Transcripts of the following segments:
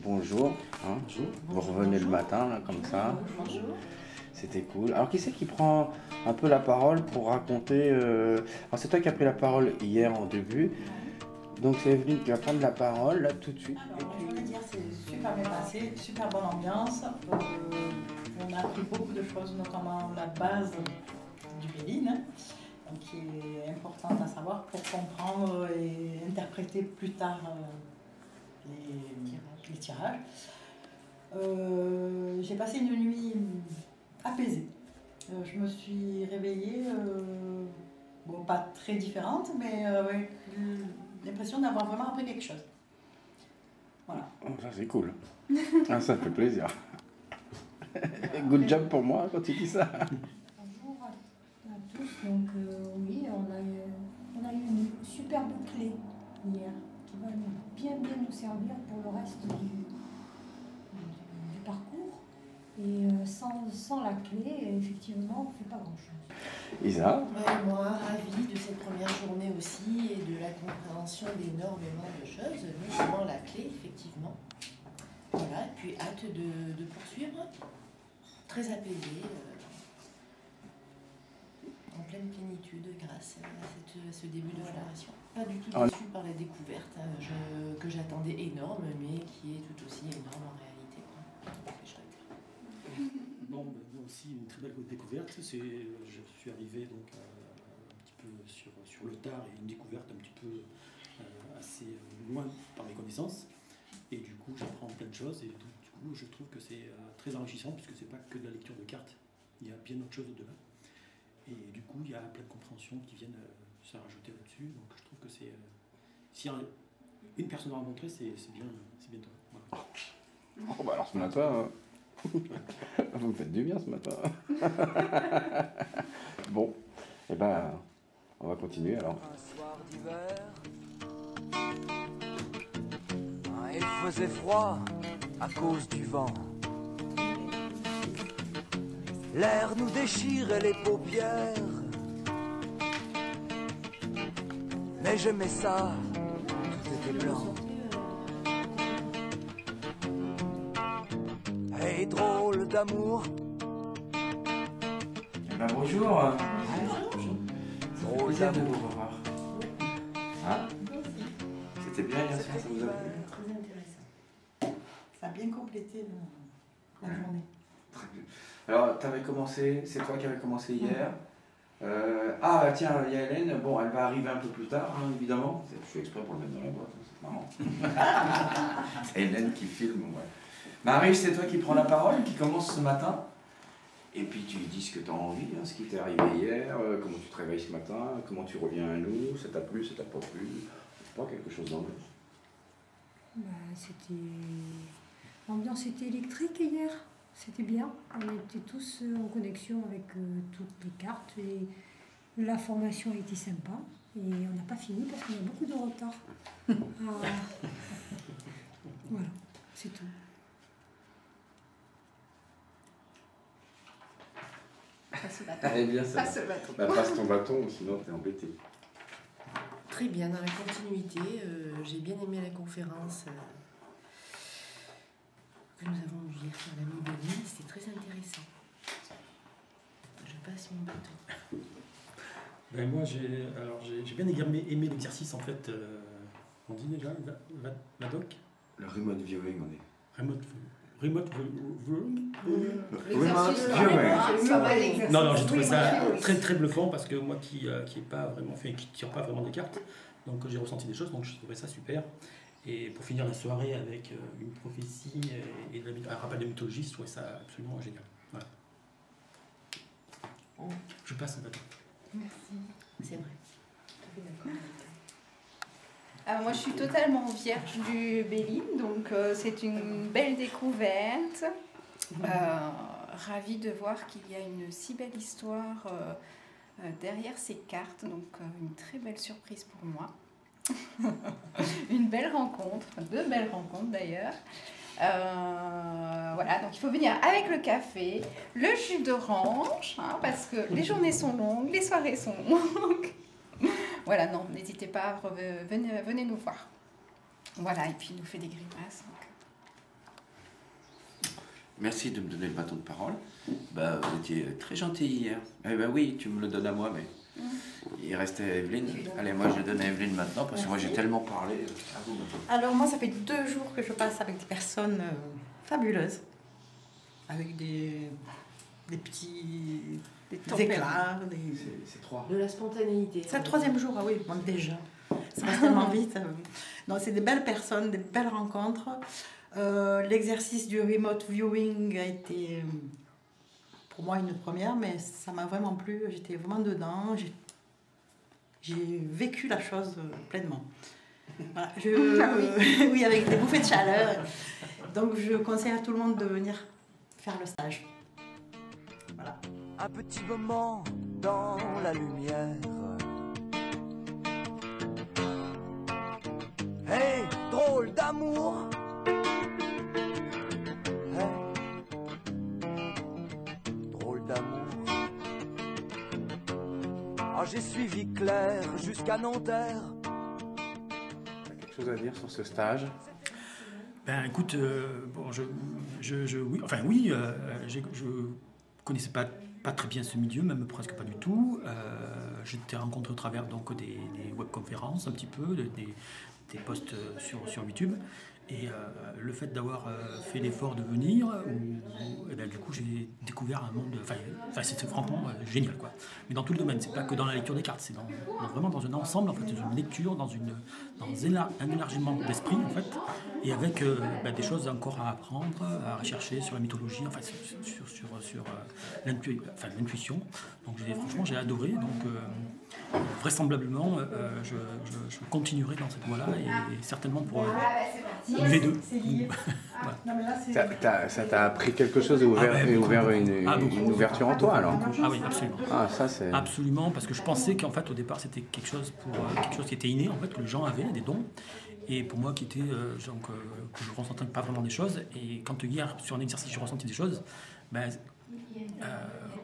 Bonjour, hein. Vous revenez le matin, là, comme ça. Bonjour. C'était cool. Alors, qui c'est qui prend un peu la parole pour raconter Alors, c'est toi qui as pris la parole hier en début. Donc, c'est Evelyne qui va prendre la parole, là, tout de suite. Alors, je voulais dire, c'est super bien passé, super bonne ambiance. On a appris beaucoup de choses, notamment la base du Béline, hein, qui est importante à savoir pour comprendre et interpréter plus tard les tirages. J'ai passé une nuit apaisée. Je me suis réveillée, bon, pas très différente, mais avec l'impression d'avoir vraiment appris quelque chose. Voilà. Oh, ça, c'est cool. Ah, ça fait plaisir. Good job pour moi quand tu dis ça. Bonjour à tous. Donc, oui, on a eu une superbe clé hier qui va bien nous servir pour le reste du parcours. Et sans la clé, effectivement, on ne fait pas grand-chose. Isa? Ouais, moi, ravie de cette première journée aussi et de la compréhension d'énormément de choses, notamment la clé, effectivement. Voilà, et puis hâte de poursuivre, très apaisée, en pleine plénitude grâce à ce début de relation. Pas du tout déçue par la découverte que j'attendais énorme, mais qui est tout aussi énorme en réalité. C'est chouette. Bon, moi aussi une très belle découverte. Je suis arrivé donc un petit peu sur le tard et une découverte un petit peu assez loin par mes connaissances. Et du coup, j'apprends plein de choses et du coup, je trouve que c'est très enrichissant puisque c'est pas que de la lecture de cartes. Il y a bien autre chose au-delà. Et du coup, il y a plein de compréhensions qui viennent se rajouter là-dessus. Donc, je trouve que c'est si une personne à rencontrer, c'est bien toi. Voilà. Oh, bah alors ce matin, vous me faites du bien ce matin. Bon, et ben, on va continuer alors. Un soir d'hiver, il faisait froid à cause du vent. L'air nous déchirait les paupières, mais j'aimais ça, tout était blanc. Hey, drôle d'amour. Ben, bonjour. Drôle De d'amour. vous revoir. Hein? C'était bien hier soir, ça vous a plu? Très intéressant. Ça a bien complété la journée. Très bien. Alors, tu avais commencé, c'est toi qui avais commencé hier. Ah, tiens, il y a Hélène. Bon, elle va arriver un peu plus tard, hein, évidemment. Je fais exprès pour le mettre dans la boîte, c'est marrant. C'est Hélène qui filme, ouais. Marie, c'est toi qui prends la parole, qui commence ce matin. Et puis tu dis ce que tu as envie, hein, ce qui t'est arrivé hier, comment tu te réveilles ce matin, comment tu reviens à nous, ça t'a plu, ça t'a pas plu. C'est pas quelque chose d'anglais. L'ambiance était électrique hier. C'était bien. On était tous en connexion avec toutes les cartes et la formation a été sympa. Et on n'a pas fini parce qu'on a beaucoup de retard. Voilà, c'est tout. Passe le bâton. Eh bien, ça Passe le bâton. Bah, passe ton bâton, sinon t'es embêté. Très bien, dans la continuité, j'ai bien aimé la conférence que nous avons eue hier sur la Béline, c'était très intéressant. Je passe mon bâton. Ben moi, j'ai bien aimé l'exercice en fait. On dit déjà, VADOC. Le remote viewing, on est. Remote viewing. Non, j'ai trouvé ça très très bluffant parce que moi qui est pas vraiment fait, qui tire pas vraiment des cartes, donc j'ai ressenti des choses, donc je trouvais ça super. Et pour finir la soirée avec une prophétie et un rappel de mythologie, je trouvais ça absolument génial. Voilà. Je passe un bâton. Merci. C'est vrai. Alors moi je suis totalement vierge du Béline, donc c'est une belle découverte. Ravie de voir qu'il y a une si belle histoire derrière ces cartes, donc une très belle surprise pour moi. Une belle rencontre, deux belles rencontres d'ailleurs. Voilà, donc il faut venir avec le café, le jus d'orange, hein, parce que les journées sont longues, les soirées sont longues. Voilà, non, n'hésitez pas, venez nous voir. Voilà, et puis il nous fait des grimaces. Donc. Merci de me donner le bâton de parole. Bah, vous étiez très gentil hier. Eh ben oui, tu me le donnes à moi, mais il restait Evelyne. Allez, moi je le donne à Evelyne maintenant, parce que moi j'ai tellement parlé. À vous, Alors moi, ça fait 2 jours que je passe avec des personnes fabuleuses, avec des petits éclats. C'est 3. De la spontanéité. C'est le 3e jour, ah oui, bon, déjà. Ça passe tellement vite. Non, c'est des belles personnes, des belles rencontres. L'exercice du remote viewing a été pour moi une première, mais ça m'a vraiment plu. J'étais vraiment dedans. J'ai vécu la chose pleinement. Voilà, oui, avec des bouffées de chaleur. Donc je conseille à tout le monde de venir faire le stage. Voilà. Un petit moment dans la lumière. Hey, drôle d'amour. Drôle d'amour. Ah, j'ai suivi Claire jusqu'à Nanterre. T'as quelque chose à dire sur ce stage? Ben écoute, bon, je connaissais pas très bien ce milieu, même presque pas du tout. Je t'ai rencontré au travers donc des webconférences un petit peu, des posts sur YouTube. Et le fait d'avoir fait l'effort de venir, et ben, du coup j'ai découvert un monde, c'était franchement génial quoi. Mais dans tout le domaine, c'est pas que dans la lecture des cartes, c'est vraiment dans un ensemble, en fait, dans une lecture, dans un élargissement d'esprit en fait, et avec des choses encore à apprendre, à rechercher sur la mythologie, enfin sur l'intuition. Donc franchement j'ai adoré, donc vraisemblablement je continuerai dans cette voie-là et certainement pour une V2. C'est lié. Voilà. Non, mais là, Ça t'a appris quelque chose et ouvert une ouverture en toi alors? Ah oui, absolument. Ah, ça c'est... Absolument, parce que je pensais qu'en fait au départ c'était quelque chose qui était inné, en fait, que les gens avaient des dons. Et pour moi qui était, que je ressentais pas vraiment des choses, et quand hier sur un exercice je ressentais des choses,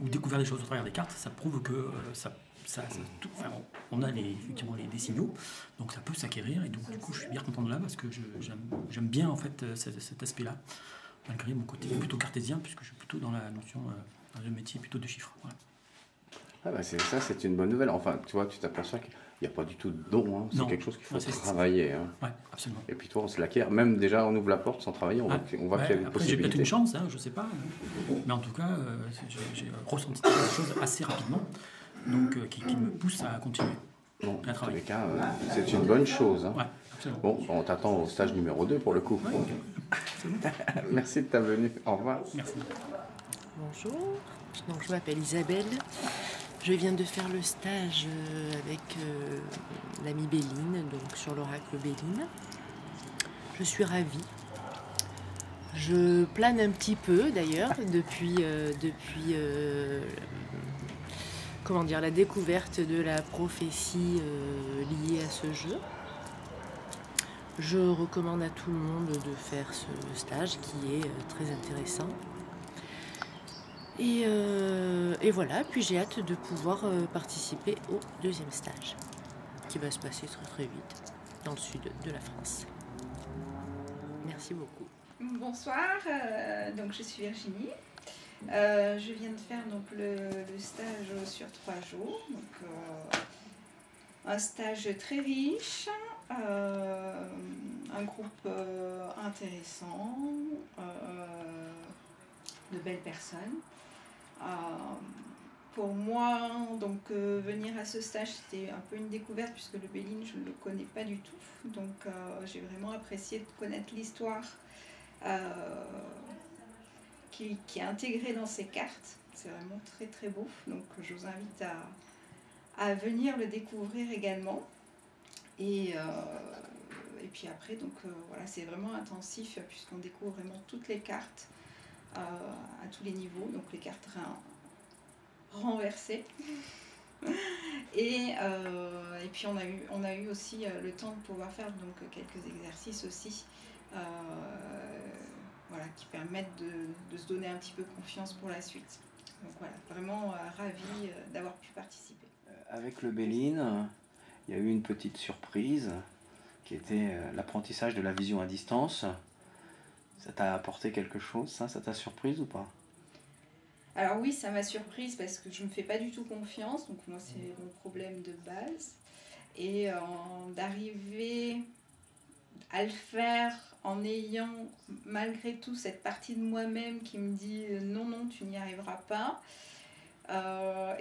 ou découvert des choses au travers des cartes, ça prouve que on a effectivement des signaux, donc ça peut s'acquérir, et donc du coup je suis bien content de là parce que j'aime bien en fait cet aspect-là, malgré mon côté plutôt cartésien, puisque je suis plutôt dans la notion, dans le métier plutôt de chiffres. Voilà. Ah bah c'est une bonne nouvelle. Enfin, tu vois, tu t'aperçois qu'il n'y a pas du tout de don, hein. C'est quelque chose qu'il faut travailler. Hein. Ouais, absolument. Et puis toi, on se l'acquiert. Même déjà, on ouvre la porte sans travailler, on voit qu'il y a une après, possibilité. J'ai peut-être une chance, hein, je sais pas. Mais en tout cas, j'ai ressenti des choses assez rapidement, donc qui me poussent à continuer. Bon, en tous les cas, c'est une bonne chose. Hein. Ouais, absolument. Bon, on t'attend au stage numéro 2 pour le coup. Ouais. Merci de ta venue. Au revoir. Merci. Bonjour, donc, je m'appelle Isabelle. Je viens de faire le stage avec l'amie Béline, donc sur l'oracle Béline. Je suis ravie. Je plane un petit peu d'ailleurs depuis la découverte de la prophétie liée à ce jeu. Je recommande à tout le monde de faire ce stage qui est très intéressant. Et voilà, puis j'ai hâte de pouvoir participer au 2e stage qui va se passer très très vite dans le sud de la France. Merci beaucoup. Bonsoir, donc je suis Virginie. Je viens de faire donc le stage sur 3 jours. Donc, un stage très riche, un groupe intéressant, de belles personnes. Pour moi, donc venir à ce stage, c'était un peu une découverte puisque le Béline, je ne le connais pas du tout. Donc j'ai vraiment apprécié de connaître l'histoire qui est intégrée dans ces cartes. C'est vraiment très très beau. Donc je vous invite à venir le découvrir également. Et puis après, donc voilà, c'est vraiment intensif puisqu'on découvre vraiment toutes les cartes. À tous les niveaux, donc les cartes renversées. Et puis on a eu aussi le temps de pouvoir faire donc quelques exercices aussi voilà, qui permettent de se donner un petit peu confiance pour la suite. Donc voilà, vraiment ravie d'avoir pu participer. Avec le Béline, il y a eu une petite surprise qui était l'apprentissage de la vision à distance. Ça t'a apporté quelque chose, ça t'a surprise ou pas? Alors oui, ça m'a surprise parce que je ne me fais pas du tout confiance, donc moi c'est mon problème de base. Et d'arriver à le faire en ayant malgré tout cette partie de moi-même qui me dit non, non, tu n'y arriveras pas.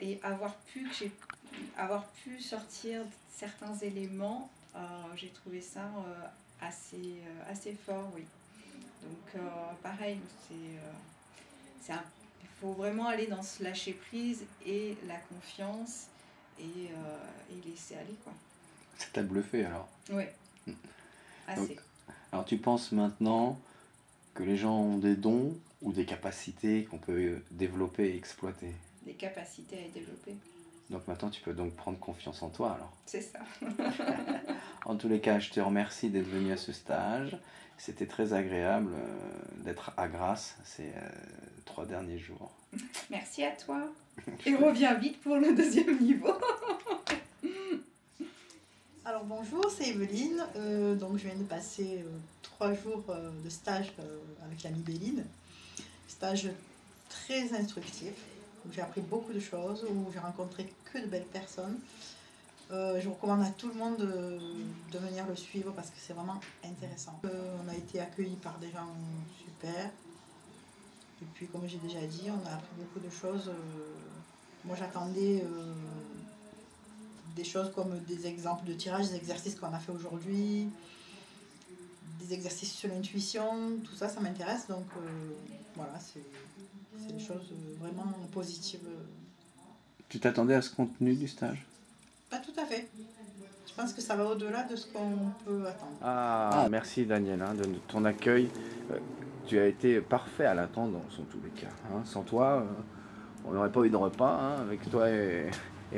Et avoir pu sortir certains éléments, j'ai trouvé ça assez fort, oui. Donc pareil, il faut vraiment aller dans ce lâcher prise et la confiance et laisser aller, quoi. Ça t'a bluffé alors? Oui, assez. Donc, alors tu penses maintenant que les gens ont des dons ou des capacités qu'on peut développer et exploiter? Des capacités à développer. Donc maintenant tu peux donc prendre confiance en toi alors? C'est ça. En tous les cas, je te remercie d'être venu à ce stage. C'était très agréable d'être à Grasse ces 3 derniers jours. Merci à toi. Et reviens vite pour le 2e niveau. Alors bonjour, c'est Evelyne. Donc je viens de passer 3 jours de stage avec l'amie Béline. Stage très instructif, où j'ai appris beaucoup de choses, où j'ai rencontré que de belles personnes. Je recommande à tout le monde de venir le suivre parce que c'est vraiment intéressant. On a été accueillis par des gens super. Et puis comme j'ai déjà dit, on a appris beaucoup de choses. Moi j'attendais des choses comme des exemples de tirage, des exercices qu'on a fait aujourd'hui, des exercices sur l'intuition, tout ça, ça m'intéresse. Donc voilà, c'est des choses vraiment positives. Tu t'attendais à ce contenu du stage? Pas tout à fait. Je pense que ça va au-delà de ce qu'on peut attendre. Ah, merci Daniel de ton accueil. Tu as été parfait à l'attendance en tous les cas. Sans toi, on n'aurait pas eu de repas. Avec toi et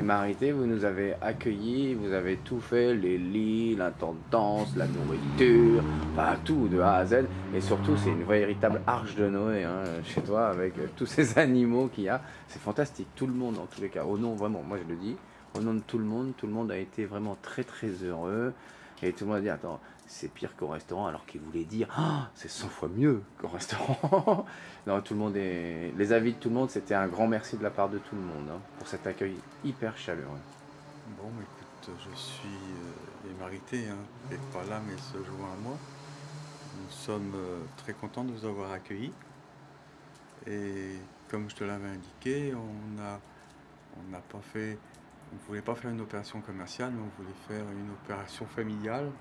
Marité, vous nous avez accueillis, vous avez tout fait, les lits, l'intendance, la nourriture, enfin tout de A à Z. Et surtout, c'est une véritable arche de Noé chez toi avec tous ces animaux qu'il y a. C'est fantastique, tout le monde en tous les cas. Au nom, vraiment, moi je le dis, au nom de tout le monde a été vraiment très très heureux. Et tout le monde a dit, attends, c'est pire qu'au restaurant, alors qu'il voulait dire, c'est 100 fois mieux qu'au restaurant. Non, tout le monde les avis de tout le monde, c'était un grand merci de la part de tout le monde pour cet accueil hyper chaleureux. Bon, écoute, je suis Marité, qui n'est pas là mais se joint à moi. Nous sommes très contents de vous avoir accueillis. Et comme je te l'avais indiqué, on ne voulait pas faire une opération commerciale, mais on voulait faire une opération familiale.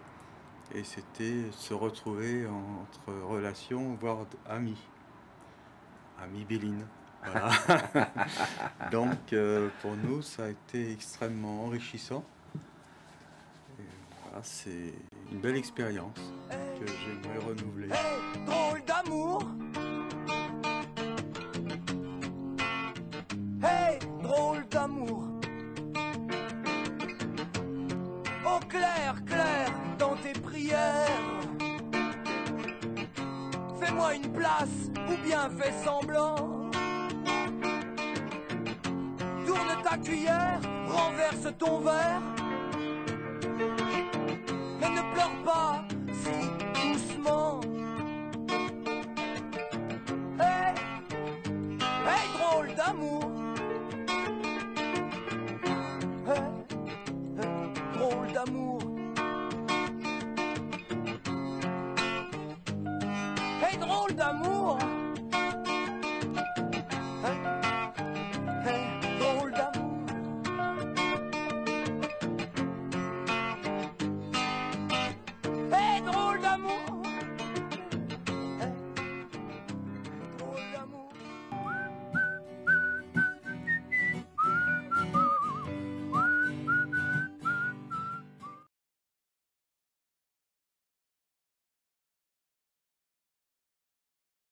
Et c'était se retrouver entre relations, voire amis. Amis Béline. Voilà. Donc pour nous, ça a été extrêmement enrichissant. Et voilà, c'est une belle expérience que j'aimerais renouveler. Hey, drôle d'amour! Hey, drôle d'amour! Oh clair, clair, dans tes prières, fais-moi une place ou bien fais semblant. Tourne ta cuillère, renverse ton verre, mais ne pleure pas si doucement. Hey, hey, drôle d'amour. Drôle d'amour. Hey, drôle d'amour.